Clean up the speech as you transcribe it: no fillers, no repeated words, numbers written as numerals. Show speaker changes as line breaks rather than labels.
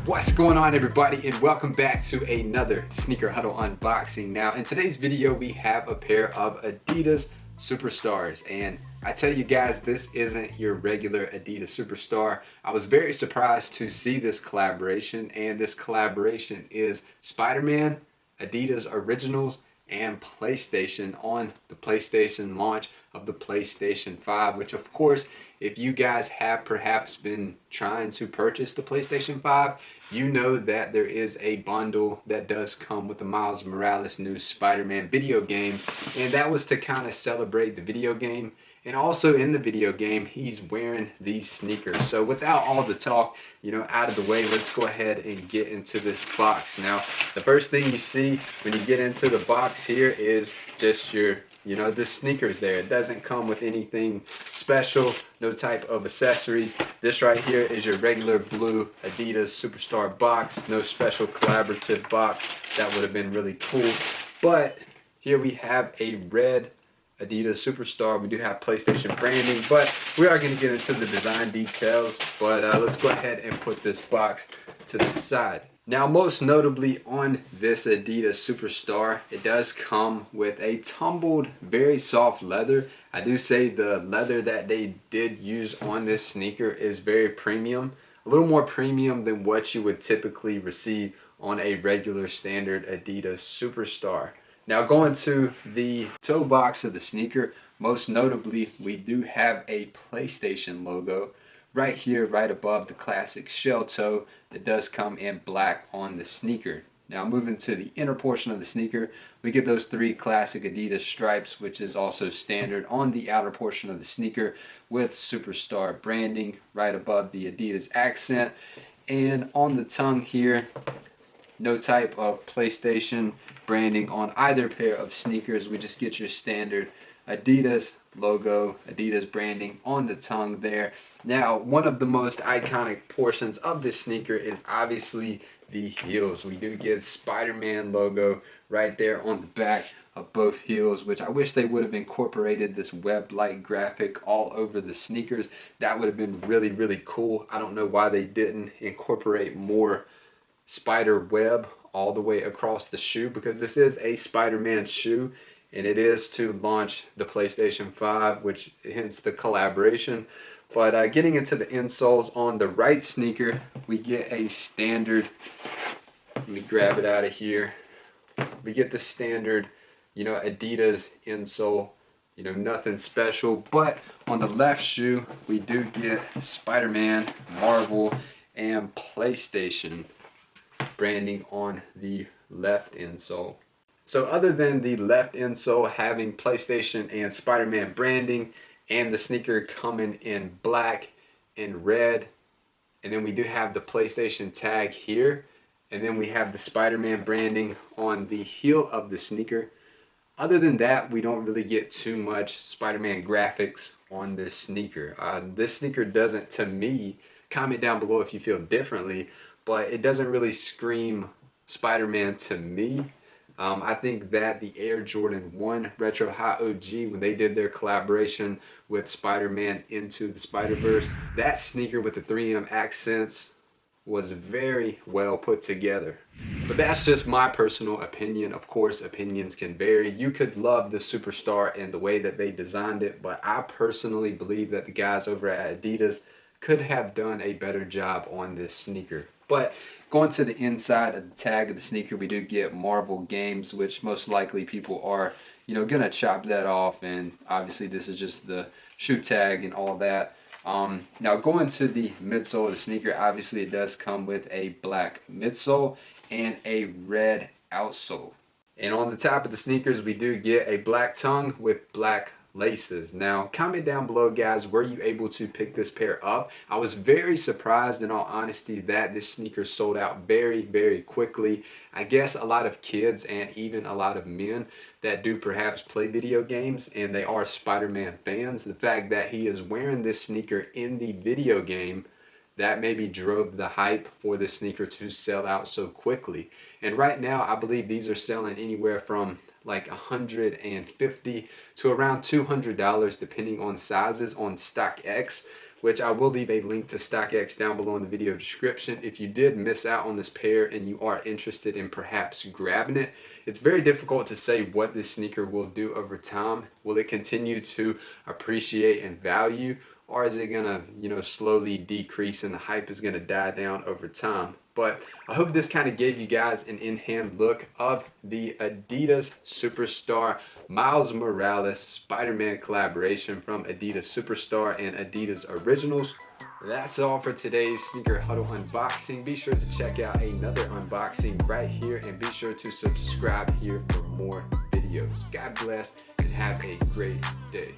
What's going on, everybody, and welcome back to another Sneaker Huddle unboxing. Now in today's video we have a pair of Adidas Superstars, and I tell you guys, this isn't your regular Adidas Superstar. I was very surprised to see this collaboration, and this collaboration is Spider-Man, Adidas Originals, and PlayStation on the PlayStation launch of the PlayStation 5, which of course, if you guys have perhaps been trying to purchase the PlayStation 5, you know that there is a bundle that does come with the Miles Morales new Spider-Man video game, and that was to kind of celebrate the video game. And also in the video game, he's wearing these sneakers. So without all the talk, out of the way, let's go ahead and get into this box. Now, the first thing you see when you get into the box here is just your the sneakers there. It doesn't come with anything special, no type of accessories. This right here is your regular blue Adidas Superstar box, no special collaborative box. That would have been really cool. But here we have a red Adidas Superstar. We do have PlayStation branding, but we are going to get into the design details. But let's go ahead and put this box to the side. Now, most notably on this Adidas Superstar, it does come with a tumbled, very soft leather. I do say the leather that they did use on this sneaker is very premium, a little more premium than what you would typically receive on a regular standard Adidas Superstar. Now, going to the toe box of the sneaker, most notably, we do have a PlayStation logo right here, right above the classic shell toe that does come in black on the sneaker. Now, moving to the inner portion of the sneaker, we get those three classic Adidas stripes, which is also standard on the outer portion of the sneaker with Superstar branding right above the Adidas accent. And on the tongue here, no type of PlayStation branding on either pair of sneakers. We just get your standard Adidas logo, Adidas branding on the tongue there. Now, one of the most iconic portions of this sneaker is obviously the heels. We do get Spider-Man logo right there on the back of both heels, which I wish they would have incorporated this web-like graphic all over the sneakers. That would have been really, really cool. I don't know why they didn't incorporate more spider web all the way across the shoe, because this is a Spider-Man shoe and it is to launch the PlayStation 5, which hence the collaboration. But getting into the insoles on the right sneaker, we get a standard, let me grab it out of here. We get the standard, Adidas insole, nothing special. But on the left shoe, we do get Spider-Man, Marvel, and PlayStation branding on the left insole. So other than the left insole having PlayStation and Spider-Man branding, and the sneaker coming in black and red, and then we do have the PlayStation tag here, and then we have the Spider-Man branding on the heel of the sneaker. Other than that, we don't really get too much Spider-Man graphics on this sneaker. This sneaker doesn't, to me, comment down below if you feel differently, but it doesn't really scream Spider-Man to me. I think that the Air Jordan 1 Retro High OG, when they did their collaboration with Spider-Man Into the Spider-Verse, that sneaker with the 3M accents was very well put together. But that's just my personal opinion. Of course, opinions can vary. You could love the Superstar and the way that they designed it, but I personally believe that the guys over at Adidas could have done a better job on this sneaker. But going to the inside of the tag of the sneaker, we do get Marvel Games, which most likely people are, gonna chop that off, and obviously this is just the shoe tag and all that. Now going to the midsole of the sneaker, obviously it does come with a black midsole and a red outsole. And on the top of the sneakers, we do get a black tongue with black laces. Now, comment down below, guys, were you able to pick this pair up? I was very surprised, in all honesty, that this sneaker sold out very, very quickly. I guess a lot of kids and even a lot of men that do perhaps play video games and they are Spider-Man fans, the fact that he is wearing this sneaker in the video game, that maybe drove the hype for this sneaker to sell out so quickly. And right now, I believe these are selling anywhere from like $150 to around $200 depending on sizes on StockX. which I will leave a link to StockX down below in the video description. If you did miss out on this pair and you are interested in perhaps grabbing it, it's very difficult to say what this sneaker will do over time. Will it continue to appreciate in value, or is it gonna, slowly decrease and the hype is gonna die down over time? But I hope this kind of gave you guys an in-hand look of the Adidas Superstar Miles Morales Spider-Man collaboration from Adidas Superstar and Adidas Originals. That's all for today's Sneaker Huddle unboxing. Be sure to check out another unboxing right here, and be sure to subscribe here for more videos. God bless and have a great day.